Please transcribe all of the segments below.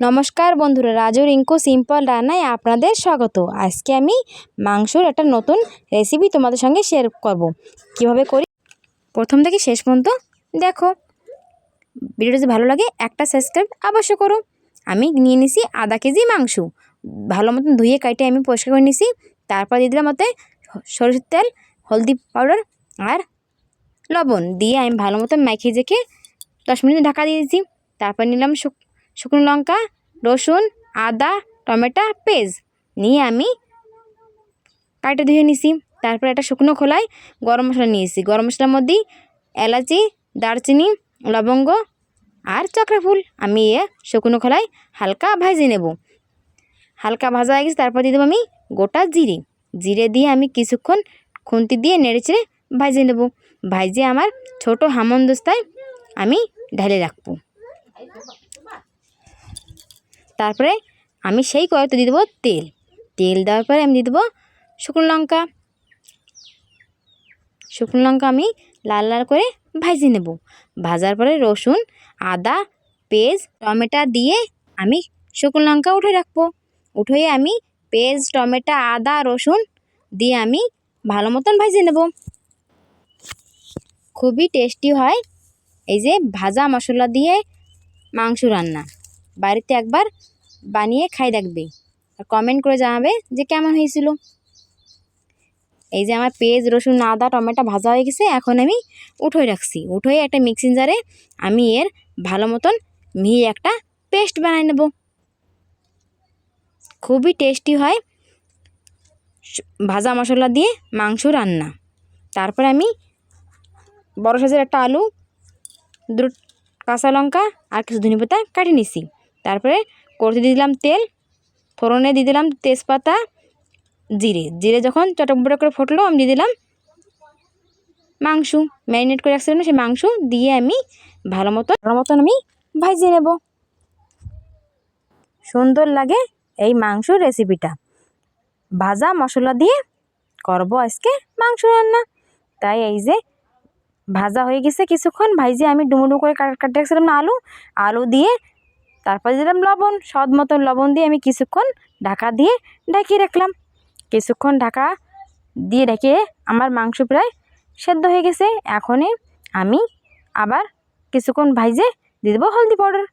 নমস্কার বন্ধুরা, রাজু রিঙ্কু সিম্পল রান্নায় আপনাদের স্বাগত। আজকে আমি মাংসর একটা নতুন রেসিপি তোমাদের সঙ্গে শেয়ার করব। কিভাবে করি প্রথম থেকে শেষ পর্যন্ত দেখো। ভিডিওটা যদি ভালো লাগে একটা সাবস্ক্রাইব অবশ্য করো। আমি নিয়ে নিছি আধা কেজি মাংস, ভালো মতন ধুয়ে কাটে আমি পরিষ্কার করে নিছি। তারপর দিয়ে দিলাম ওতে সরষের তেল, হলদি পাউডার আর লবণ দিয়ে আমি ভালো মতন মাখিয়ে রেখে 10 মিনিট ঢাকা দিয়ে দিয়েছি। তারপর নিলাম শুকনো লঙ্কা, রসুন, আদা, টমেটো, পেঁয়াজ নিয়ে আমি কাটে ধুয়ে নিছি। তারপর একটা শুকনো খোলায় গরম মশলা নিয়েছি। গরম মশলার মধ্যে এলাচি, দারচিনি, লবঙ্গ আর চক্রা ফুল আমি শুকনো খোলায় হালকা ভেজে নেব। হালকা ভাজা হয়ে গেছে, তারপর দিয়ে দেবো আমি গোটা জিরে দিয়ে আমি কিছুক্ষণ খুন্তি দিয়ে নেড়েচেড়ে ভেজে নেব। ভাজে আমার ছোটো হামনদস্তায় আমি ঢেলে রাখবো। তারপরে আমি সেই কড়াইতে দিয়ে দেবো তেল দেওয়ার পরে আমি দিয়ে দেবো শুকনো লঙ্কা আমি লাল লাল করে ভেজে নেব। ভাজার পরে রসুন, আদা, পেঁয়াজ, টমেটো দিয়ে আমি শুকনো লঙ্কা উঠে রাখবো। উঠিয়ে আমি পেঁয়াজ, টমেটো, আদা, রসুন দিয়ে আমি ভালো মতন ভেজে নেব। খুবই টেস্টি হয় এই যে ভাজা মশলা দিয়ে মাংস রান্না। বাড়িতে একবার বানিয়ে খাই দেখবে আর কমেন্ট করে জানাবে যে কেমন হয়েছিল। এই যে আমার পেঁয়াজ, রসুন, আদা, টমেটো ভাজা হয়ে গেছে। এখন আমি উঠোয় রাখছি। উঠোয় একটা মিক্সিং জারে আমি এর ভালো মতন মিহি একটা পেস্ট বানিয়ে নেব। খুবই টেস্টি হয় ভাজা মশলা দিয়ে মাংস রান্না। তারপরে আমি বড় সাইজের একটা আলু, দুটো কাঁচা লঙ্কা আর কিছু ধনেপাতা কাটি নিছি। তারপরে কড়াইতে দিয়ে দিলাম তেল, ফোড়নে দিয়ে দিলাম তেজপাতা, জিরে যখন চটপট করে ফুটলো আমি দিয়ে দিলাম মাংস ম্যারিনেট করে রাখছিলাম। সেই মাংস দিয়ে আমি ভালো মতন আমি ভাজিয়ে নেব। সুন্দর লাগে এই মাংসর রেসিপিটা। ভাজা মশলা দিয়ে করব আজকে মাংস রান্না। তাই এই যে ভাজা হয়ে গেছে, কিছুক্ষণ ভাইজে আমি ডুমো করে কাটে রাখছিলাম না আলু দিয়ে। তারপর দিলাম লবণ, স্বাদ মতন লবণ দিয়ে আমি কিছুক্ষণ ঢাকা দিয়ে ঢেকে রাখলাম। কিছুক্ষণ ঢাকা দিয়ে ঢেকে আমার মাংস প্রায় সেদ্ধ হয়ে গেছে। এখনই আমি আবার কিছুক্ষণ ভাইজে দিয়ে দেবো হলদি পাউডার।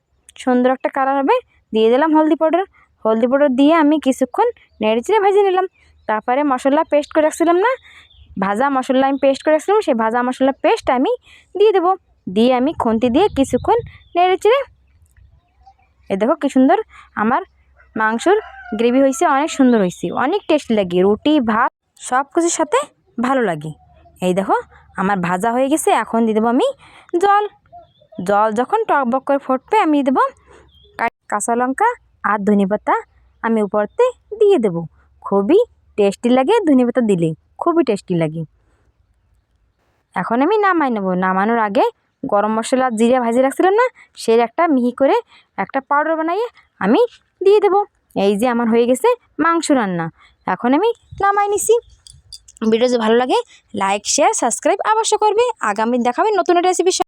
সুন্দর একটা কালার হবে, দিয়ে দিলাম হলদি পাউডার দিয়ে আমি কিছুক্ষণ নেড়েচেড়ে ভেজে নিলাম। তারপরে মশলা পেস্ট করে রাখছিলাম না, ভাজা মশলা আমি পেস্ট করে রাখছিলাম, সেই ভাজা মশলা পেস্ট আমি দিয়ে দেবো। দিয়ে আমি খুন্তি দিয়ে কিছুক্ষণ নেড়েচেড়ে এই দেখো কি সুন্দর আমার মাংসর গ্রেভি হয়েছে, অনেক সুন্দর হয়েছে, অনেক টেস্টি লাগে, রুটি ভাত সব কিছুর সাথে ভালো লাগে। এই দেখো আমার ভাজা হয়ে গেছে। এখন দিয়ে দেবো আমি জল যখন টকবক করে ফুটবে আমি দিয়ে দেবো কাঁচা লঙ্কা আর ধনেপাতা আমি উপরতে দিয়ে দেবো। খুবই টেস্টি লাগে, ধনেপাতা দিলে খুবই টেস্টি লাগে। এখন আমি নামাই নেব। নামানোর আগে গরম মশলা জিরে ভাজি রাখছিলাম না, সেই একটা মিহি করে একটা পাউডার বানিয়ে আমি দিয়ে দেবো। এই যে আমার হয়ে গেছে মাংস রান্না। এখন আমি নামাই নিছি। ভিডিও যদি ভালো লাগে লাইক, শেয়ার, সাবস্ক্রাইব অবশ্য করবে। আগামী দেখাবে নতুন রেসিপি।